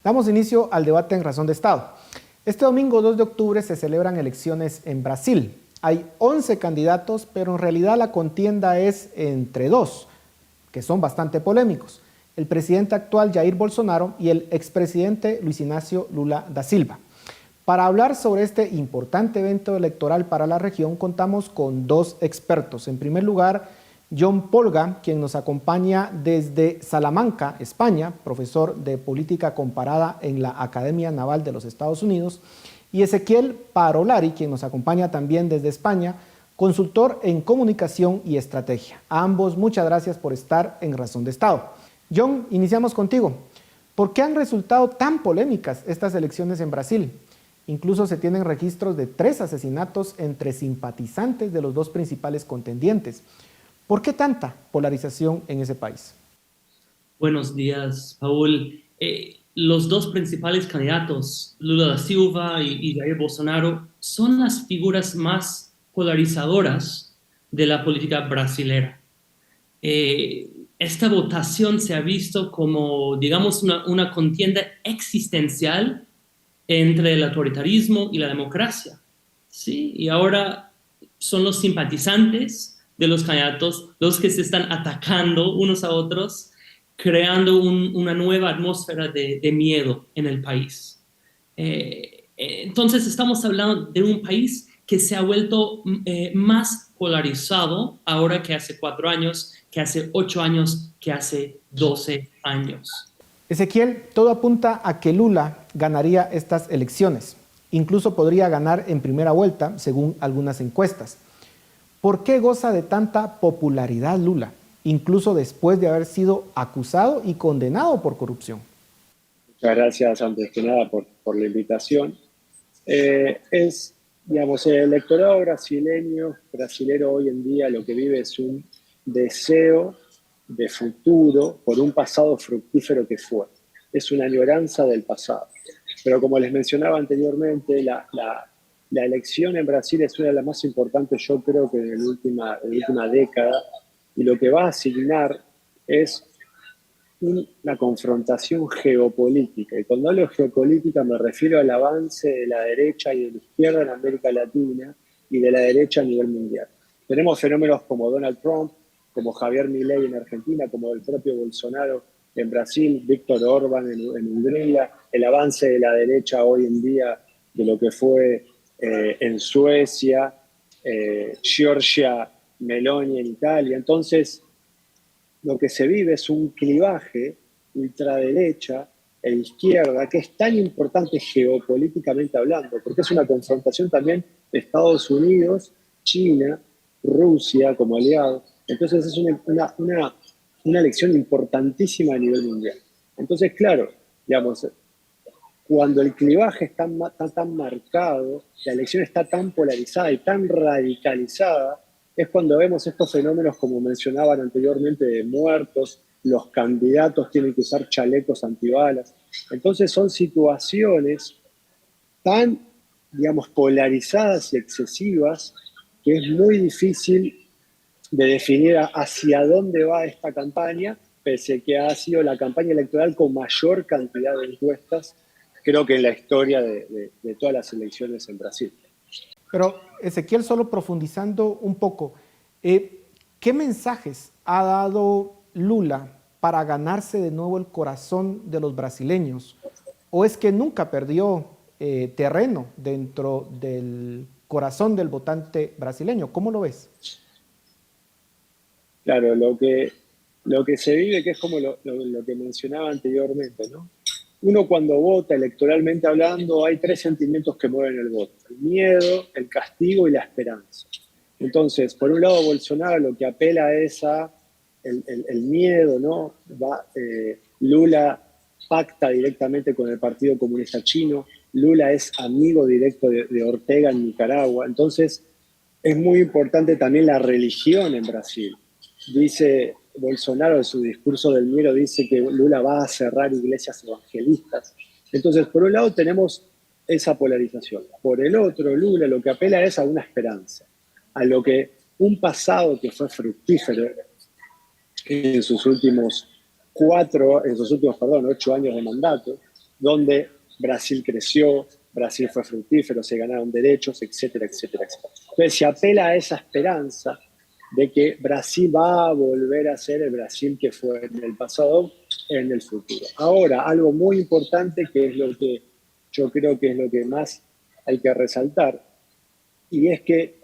Damos inicio al debate en Razón de Estado. Este domingo 2 de octubre se celebran elecciones en Brasil. Hay 11 candidatos, pero en realidad la contienda es entre dos, que son bastante polémicos: el presidente actual Jair Bolsonaro y el expresidente Luis Inácio Lula da Silva. Para hablar sobre este importante evento electoral para la región, contamos con dos expertos. En primer lugar, John Polga, quien nos acompaña desde Salamanca, España, profesor de política comparada en la Academia Naval de los Estados Unidos, y Ezequiel Parolari, quien nos acompaña también desde España, consultor en comunicación y estrategia. A ambos, muchas gracias por estar en Razón de Estado. John, iniciamos contigo. ¿Por qué han resultado tan polémicas estas elecciones en Brasil? Incluso se tienen registros de 3 asesinatos entre simpatizantes de los dos principales contendientes. ¿Por qué tanta polarización en ese país? Buenos días, Paul. Los dos principales candidatos, Lula da Silva y Jair Bolsonaro, son las figuras más polarizadoras de la política brasilera. Esta votación se ha visto como, digamos, una contienda existencial entre el autoritarismo y la democracia, ¿sí? Y ahora son los simpatizantes de los candidatos los que se están atacando unos a otros, creando una nueva atmósfera de miedo en el país. Entonces estamos hablando de un país que se ha vuelto más polarizado ahora que hace 4 años, que hace 8 años, que hace 12 años. Ezequiel, todo apunta a que Lula ganaría estas elecciones. Incluso podría ganar en primera vuelta, según algunas encuestas. ¿Por qué goza de tanta popularidad Lula, incluso después de haber sido acusado y condenado por corrupción? Muchas gracias, antes que nada, por la invitación. Digamos, el electorado brasilero hoy en día lo que vive es un deseo de futuro por un pasado fructífero que fue. Es una añoranza del pasado. Pero como les mencionaba anteriormente, la elección en Brasil es una de las más importantes, yo creo que en la última década, y lo que va a asignar es una confrontación geopolítica. Y cuando hablo de geopolítica me refiero al avance de la derecha y de la izquierda en América Latina y de la derecha a nivel mundial. Tenemos fenómenos como Donald Trump, como Javier Milei en Argentina, como el propio Bolsonaro en Brasil, Víctor Orbán en Hungría, el avance de la derecha hoy en día de lo que fue en Suecia, Giorgia Meloni en Italia. Entonces, lo que se vive es un clivaje ultraderecha e izquierda que es tan importante geopolíticamente hablando, porque es una confrontación también de Estados Unidos, China, Rusia como aliados. Entonces es una elección importantísima a nivel mundial. Entonces, claro, digamos, cuando el clivaje está tan marcado, la elección está tan polarizada y tan radicalizada, es cuando vemos estos fenómenos, como mencionaban anteriormente, de muertos, los candidatos tienen que usar chalecos antibalas. Entonces son situaciones tan, digamos, polarizadas y excesivas que es muy difícil de definir hacia dónde va esta campaña, pese a que ha sido la campaña electoral con mayor cantidad de encuestas, creo que en la historia de todas las elecciones en Brasil. Pero Ezequiel, solo profundizando un poco, ¿qué mensajes ha dado Lula para ganarse de nuevo el corazón de los brasileños? ¿O es que nunca perdió terreno dentro del corazón del votante brasileño? ¿Cómo lo ves? Claro, lo que se vive, que es como lo que mencionaba anteriormente, ¿no? Uno cuando vota electoralmente hablando, hay 3 sentimientos que mueven el voto: el miedo, el castigo y la esperanza. Entonces, por un lado, Bolsonaro lo que apela es a el miedo, ¿no? Lula pacta directamente con el Partido Comunista Chino, Lula es amigo directo de Ortega en Nicaragua. Entonces, es muy importante también la religión en Brasil. Dice Bolsonaro en su discurso del miedo, dice que Lula va a cerrar iglesias evangelistas. Entonces, por un lado tenemos esa polarización. Por el otro, Lula lo que apela es a una esperanza, a lo que un pasado que fue fructífero en sus últimos 8 años de mandato, donde Brasil creció, Brasil fue fructífero, se ganaron derechos, etcétera, etcétera, etcétera. Entonces se apela a esa esperanza de que Brasil va a volver a ser el Brasil que fue en el pasado, en el futuro. Ahora, algo muy importante que es lo que yo creo que es lo que más hay que resaltar, y es que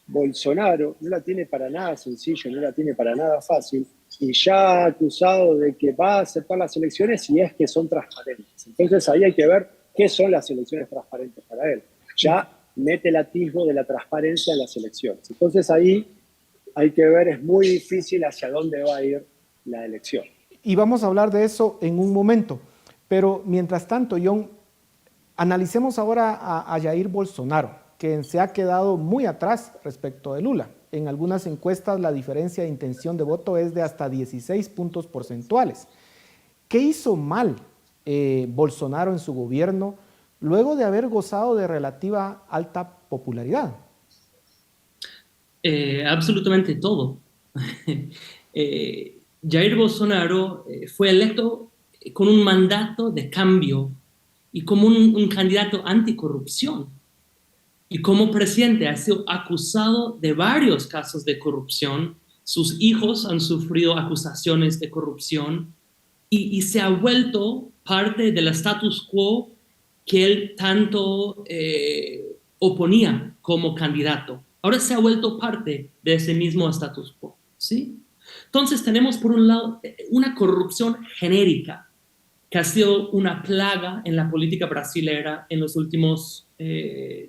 Bolsonaro no la tiene para nada sencillo, no la tiene para nada fácil, y ya ha acusado de que va a aceptar las elecciones si es que son transparentes. Entonces ahí hay que ver qué son las elecciones transparentes para él. Ya mete el atisbo de la transparencia en las elecciones. Entonces ahí hay que ver, es muy difícil hacia dónde va a ir la elección. Y vamos a hablar de eso en un momento. Pero mientras tanto, John, analicemos ahora a Jair Bolsonaro, que se ha quedado muy atrás respecto de Lula. En algunas encuestas la diferencia de intención de voto es de hasta 16 puntos porcentuales. ¿Qué hizo mal Bolsonaro en su gobierno luego de haber gozado de relativa alta popularidad? Absolutamente todo. Jair Bolsonaro fue electo con un mandato de cambio y como un candidato anticorrupción. Y como presidente ha sido acusado de varios casos de corrupción. Sus hijos han sufrido acusaciones de corrupción y se ha vuelto parte del status quo que él tanto oponía como candidato. Ahora se ha vuelto parte de ese mismo status quo, ¿sí? Entonces tenemos por un lado una corrupción genérica que ha sido una plaga en la política brasilera en los últimos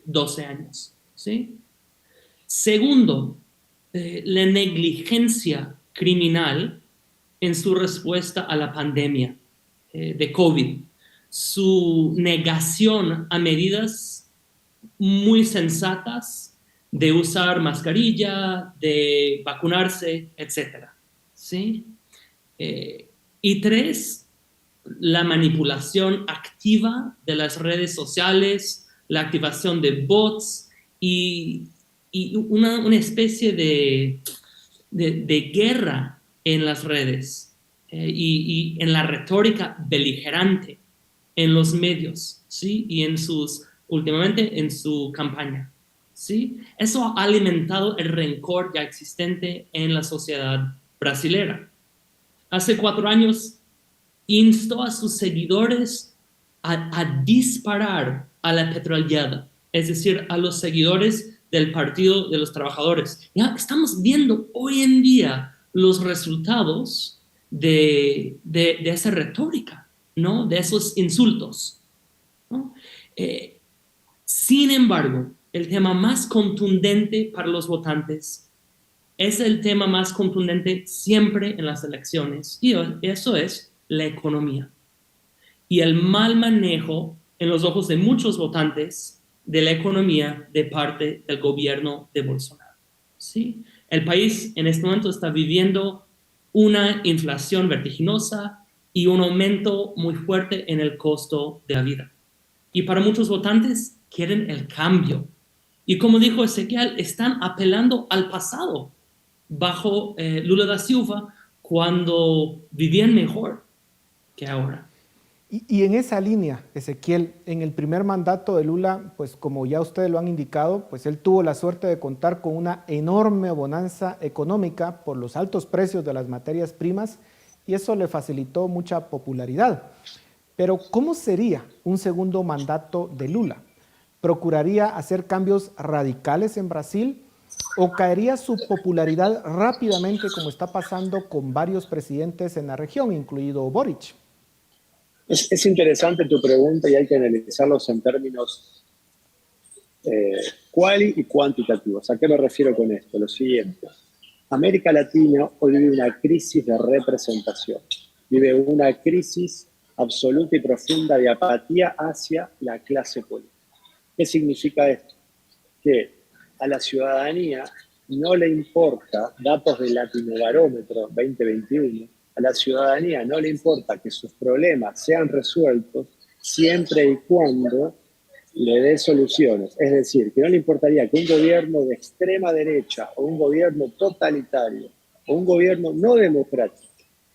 12 años, ¿sí? Segundo, la negligencia criminal en su respuesta a la pandemia de COVID, su negación a medidas muy sensatas de usar mascarilla, de vacunarse, etcétera, ¿sí? Y tres, la manipulación activa de las redes sociales, la activación de bots y una especie de guerra en las redes y en la retórica beligerante en los medios, ¿sí? Y últimamente en su campaña, ¿sí? Eso ha alimentado el rencor ya existente en la sociedad brasilera. Hace 4 años instó a sus seguidores a disparar a la petrolera, es decir, a los seguidores del Partido de los Trabajadores. Ya estamos viendo hoy en día los resultados de esa retórica, ¿no? De esos insultos, ¿no? Sin embargo, el tema más contundente para los votantes es el tema más contundente siempre en las elecciones, y eso es la economía y el mal manejo en los ojos de muchos votantes de la economía de parte del gobierno de Bolsonaro, ¿sí? El país en este momento está viviendo una inflación vertiginosa y un aumento muy fuerte en el costo de la vida. Y para muchos votantes quieren el cambio. Y como dijo Ezequiel, están apelando al pasado bajo Lula da Silva cuando vivían mejor que ahora. Y en esa línea, Ezequiel, en el primer mandato de Lula, pues como ya ustedes lo han indicado, pues él tuvo la suerte de contar con una enorme bonanza económica por los altos precios de las materias primas y eso le facilitó mucha popularidad. Pero ¿cómo sería un segundo mandato de Lula? ¿Procuraría hacer cambios radicales en Brasil o caería su popularidad rápidamente como está pasando con varios presidentes en la región, incluido Boric? Es interesante tu pregunta y hay que analizarlos en términos quali y cuantitativos. ¿A qué me refiero con esto? Lo siguiente. América Latina hoy vive una crisis de representación. Vive una crisis absoluta y profunda de apatía hacia la clase política. ¿Qué significa esto? Que a la ciudadanía no le importa, datos del Latinobarómetro 2021, a la ciudadanía no le importa que sus problemas sean resueltos siempre y cuando le dé soluciones. Es decir, que no le importaría que un gobierno de extrema derecha o un gobierno totalitario o un gobierno no democrático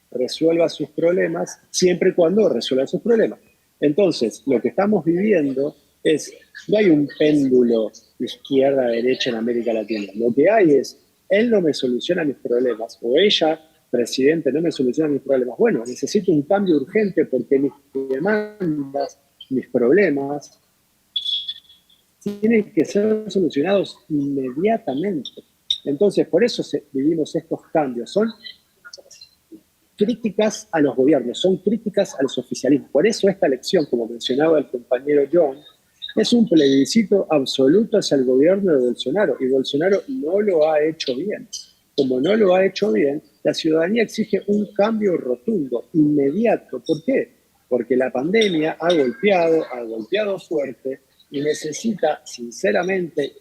resuelva sus problemas siempre y cuando resuelva sus problemas. Entonces, lo que estamos viviendo es, no hay un péndulo izquierda-derecha en América Latina. Lo que hay es, él no me soluciona mis problemas, o ella, presidente, no me soluciona mis problemas. Bueno, necesito un cambio urgente porque mis demandas, mis problemas, tienen que ser solucionados inmediatamente. Entonces, por eso vivimos estos cambios. Son críticas a los gobiernos, son críticas a los oficialismos. Por eso esta elección, como mencionaba el compañero John, es un plebiscito absoluto hacia el gobierno de Bolsonaro, y Bolsonaro no lo ha hecho bien. Como no lo ha hecho bien, la ciudadanía exige un cambio rotundo, inmediato. ¿Por qué? Porque la pandemia ha golpeado fuerte, y necesita, sinceramente,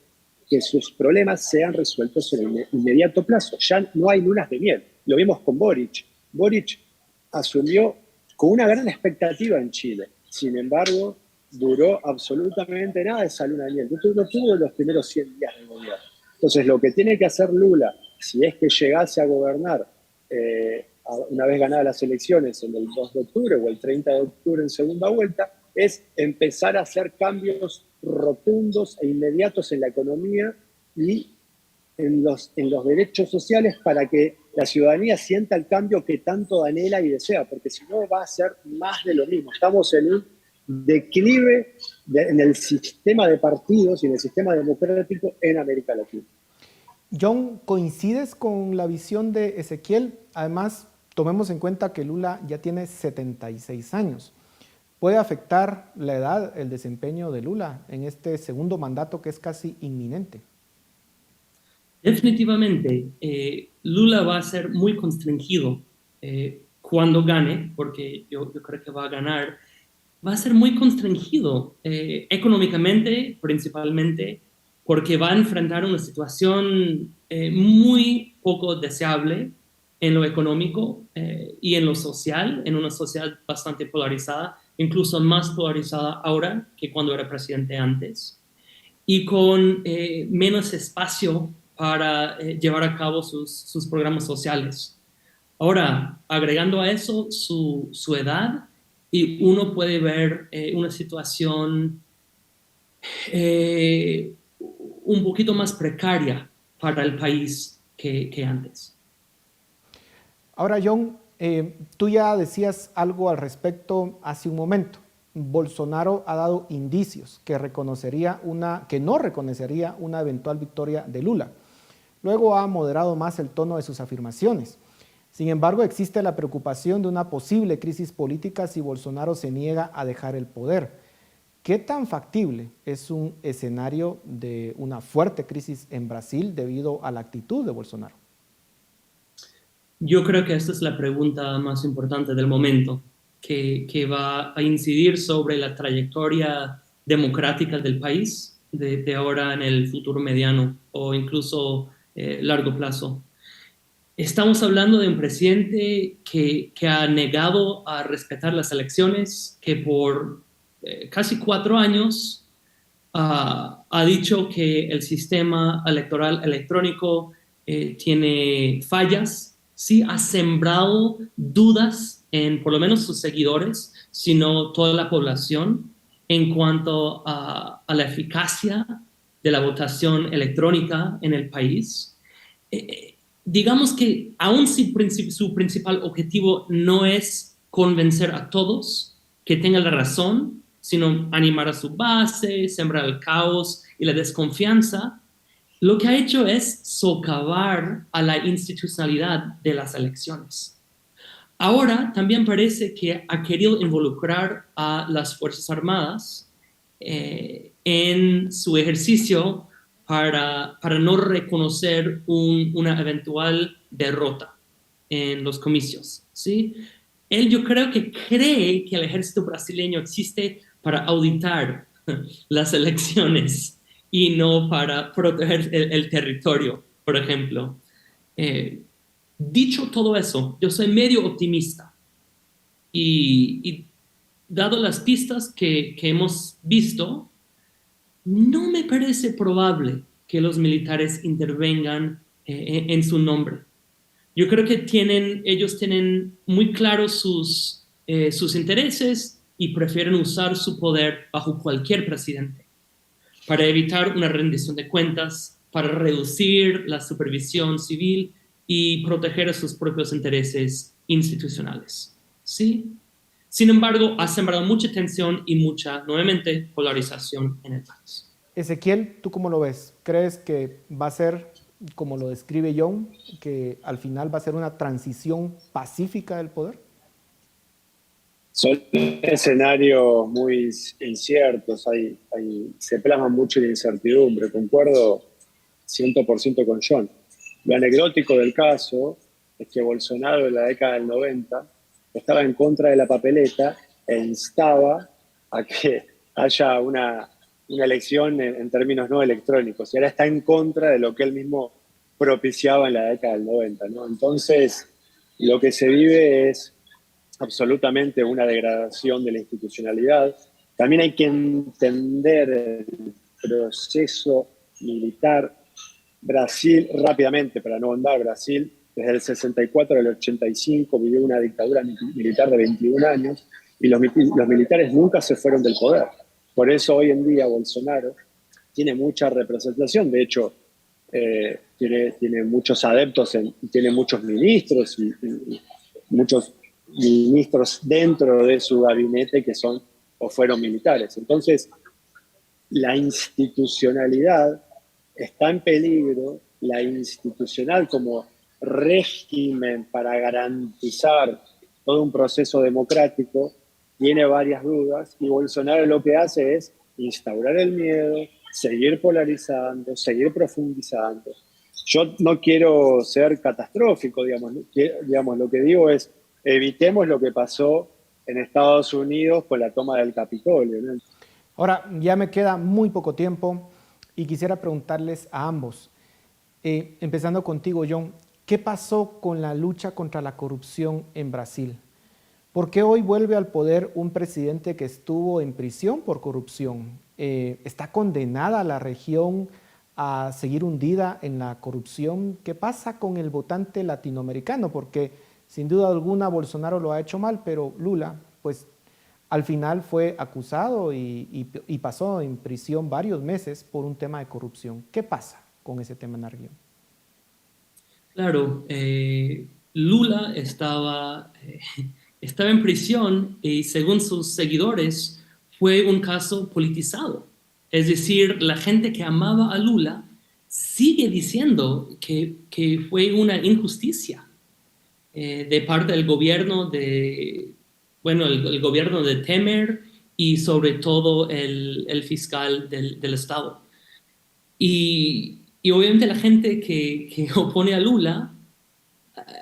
que sus problemas sean resueltos en el inmediato plazo. Ya no hay lunas de miel. Lo vimos con Boric. Boric asumió con una gran expectativa en Chile. Sin embargo, duró absolutamente nada esa luna de miel. No tuvo los primeros 100 días de gobierno. Entonces, lo que tiene que hacer Lula, si es que llegase a gobernar una vez ganadas las elecciones en el 2 de octubre o el 30 de octubre en segunda vuelta, es empezar a hacer cambios rotundos e inmediatos en la economía y en los derechos sociales para que la ciudadanía sienta el cambio que tanto anhela y desea, porque si no va a ser más de lo mismo. Estamos en un declive en el sistema de partidos y en el sistema democrático en América Latina. John, ¿coincides con la visión de Ezequiel? Además, tomemos en cuenta que Lula ya tiene 76 años. ¿Puede afectar la edad, el desempeño de Lula en este segundo mandato que es casi inminente? Definitivamente, Lula va a ser muy constreñido cuando gane, porque yo creo que va a ganar. Va a ser muy constreñido económicamente, principalmente, porque va a enfrentar una situación muy poco deseable en lo económico y en lo social, en una sociedad bastante polarizada, incluso más polarizada ahora que cuando era presidente antes, y con menos espacio para llevar a cabo sus programas sociales. Ahora, agregando a eso su edad, y uno puede ver una situación un poquito más precaria para el país que antes. Ahora, John, tú ya decías algo al respecto hace un momento. Bolsonaro ha dado indicios que no reconocería una eventual victoria de Lula. Luego ha moderado más el tono de sus afirmaciones. Sin embargo, existe la preocupación de una posible crisis política si Bolsonaro se niega a dejar el poder. ¿Qué tan factible es un escenario de una fuerte crisis en Brasil debido a la actitud de Bolsonaro? Yo creo que esta es la pregunta más importante del momento, que va a incidir sobre la trayectoria democrática del país de ahora en el futuro mediano o incluso largo plazo. Estamos hablando de un presidente que ha negado a respetar las elecciones, que por casi 4 años ha dicho que el sistema electoral electrónico tiene fallas, sí ha sembrado dudas en por lo menos sus seguidores, sino toda la población en cuanto a la eficacia de la votación electrónica en el país. Digamos que aún si su principal objetivo no es convencer a todos que tengan la razón, sino animar a su base, sembrar el caos y la desconfianza, lo que ha hecho es socavar a la institucionalidad de las elecciones. Ahora también parece que ha querido involucrar a las Fuerzas Armadas en su ejercicio para no reconocer una eventual derrota en los comicios, ¿sí? Él yo creo que cree que el ejército brasileño existe para auditar las elecciones y no para proteger el territorio, por ejemplo. Dicho todo eso, yo soy medio optimista y dado las pistas que hemos visto, no me parece probable que los militares intervengan en su nombre. Yo creo que ellos tienen muy claros sus intereses y prefieren usar su poder bajo cualquier presidente para evitar una rendición de cuentas, para reducir la supervisión civil y proteger a sus propios intereses institucionales. ¿Sí? Sin embargo, ha sembrado mucha tensión y mucha, nuevamente, polarización en el país. Ezequiel, ¿tú cómo lo ves? ¿Crees que va a ser, como lo describe John, que al final va a ser una transición pacífica del poder? Son escenarios muy inciertos, se plasma mucho la incertidumbre, concuerdo 100% con John. Lo anecdótico del caso es que Bolsonaro en la década del 90 estaba en contra de la papeleta e instaba a que haya una elección en términos no electrónicos, y ahora está en contra de lo que él mismo propiciaba en la década del 90, ¿no? Entonces, lo que se vive es absolutamente una degradación de la institucionalidad. También hay que entender el proceso militar. Brasil, rápidamente, para no ahondar, Brasil desde el 64 al 85 vivió una dictadura militar de 21 años y los militares nunca se fueron del poder. Por eso hoy en día Bolsonaro tiene mucha representación, de hecho tiene muchos adeptos, tiene muchos ministros y muchos ministros dentro de su gabinete que son o fueron militares. Entonces, la institucionalidad está en peligro, la institucional como régimen para garantizar todo un proceso democrático tiene varias dudas, y Bolsonaro lo que hace es instaurar el miedo, seguir polarizando, seguir profundizando. Yo no quiero ser catastrófico, digamos, lo que digo es evitemos lo que pasó en Estados Unidos con la toma del Capitolio, ¿no? Ahora, ya me queda muy poco tiempo y quisiera preguntarles a ambos, empezando contigo, John, ¿qué pasó con la lucha contra la corrupción en Brasil? ¿Por qué hoy vuelve al poder un presidente que estuvo en prisión por corrupción? ¿Está condenada la región a seguir hundida en la corrupción? ¿Qué pasa con el votante latinoamericano? Porque sin duda alguna Bolsonaro lo ha hecho mal, pero Lula, pues al final fue acusado y pasó en prisión varios meses por un tema de corrupción. ¿Qué pasa con ese tema en la región? Claro, Lula estaba en prisión y según sus seguidores fue un caso politizado. Es decir, la gente que amaba a Lula sigue diciendo que fue una injusticia de parte del gobierno el gobierno de Temer y sobre todo el fiscal del estado. Y obviamente la gente que opone a Lula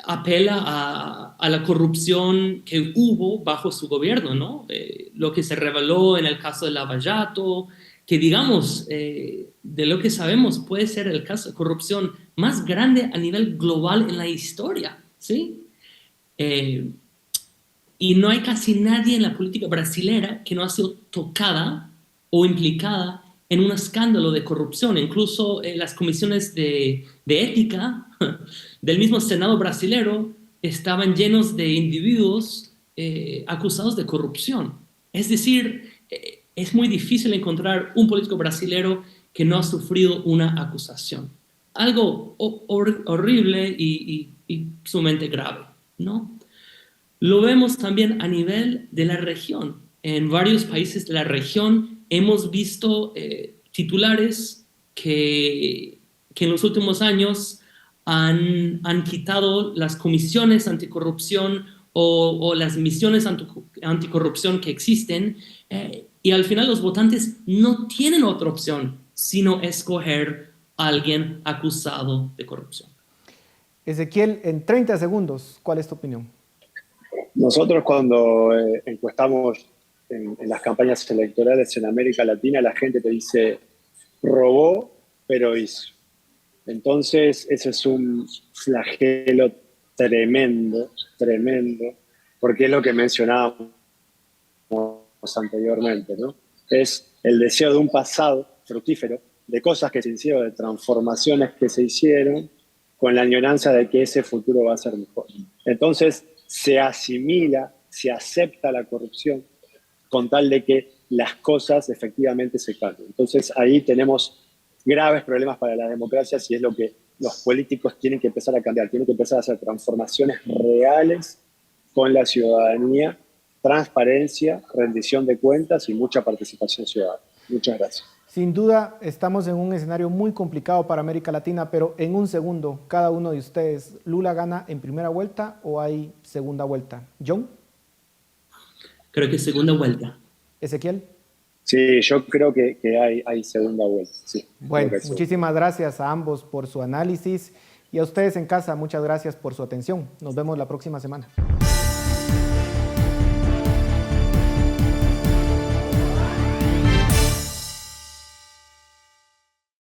apela a la corrupción que hubo bajo su gobierno, ¿no? Lo que se reveló en el caso de Lava Jato, que digamos, de lo que sabemos, puede ser el caso de corrupción más grande a nivel global en la historia, ¿sí? Y no hay casi nadie en la política brasilera que no ha sido tocada o implicada en un escándalo de corrupción. Incluso las comisiones de ética del mismo Senado brasilero estaban llenos de individuos acusados de corrupción. Es decir, es muy difícil encontrar un político brasilero que no ha sufrido una acusación. Algo horrible y sumamente grave, ¿no? Lo vemos también a nivel de la región. En varios países de la región hemos visto titulares que en los últimos años han quitado las comisiones anticorrupción o las misiones anticorrupción que existen, y al final los votantes no tienen otra opción sino escoger a alguien acusado de corrupción. Ezequiel, en 30 segundos, ¿cuál es tu opinión? Nosotros cuando encuestamos en las campañas electorales en América Latina, la gente te dice, robó, pero hizo. Entonces, ese es un flagelo tremendo, tremendo, porque es lo que mencionábamos anteriormente, ¿no? Es el deseo de un pasado fructífero, de cosas que se hicieron, de transformaciones que se hicieron, con la añoranza de que ese futuro va a ser mejor. Entonces, se asimila, se acepta la corrupción con tal de que las cosas efectivamente se cambien. Entonces ahí tenemos graves problemas para la democracia y es lo que los políticos tienen que empezar a cambiar, tienen que empezar a hacer transformaciones reales con la ciudadanía, transparencia, rendición de cuentas y mucha participación ciudadana. Muchas gracias. Sin duda, estamos en un escenario muy complicado para América Latina, pero en un segundo, cada uno de ustedes, ¿Lula gana en primera vuelta o hay segunda vuelta? ¿John? Creo que segunda vuelta. ¿Ezequiel? Sí, yo creo que hay segunda vuelta. Sí, bueno, muchísimas gracias a ambos por su análisis y a ustedes en casa, muchas gracias por su atención. Nos vemos la próxima semana.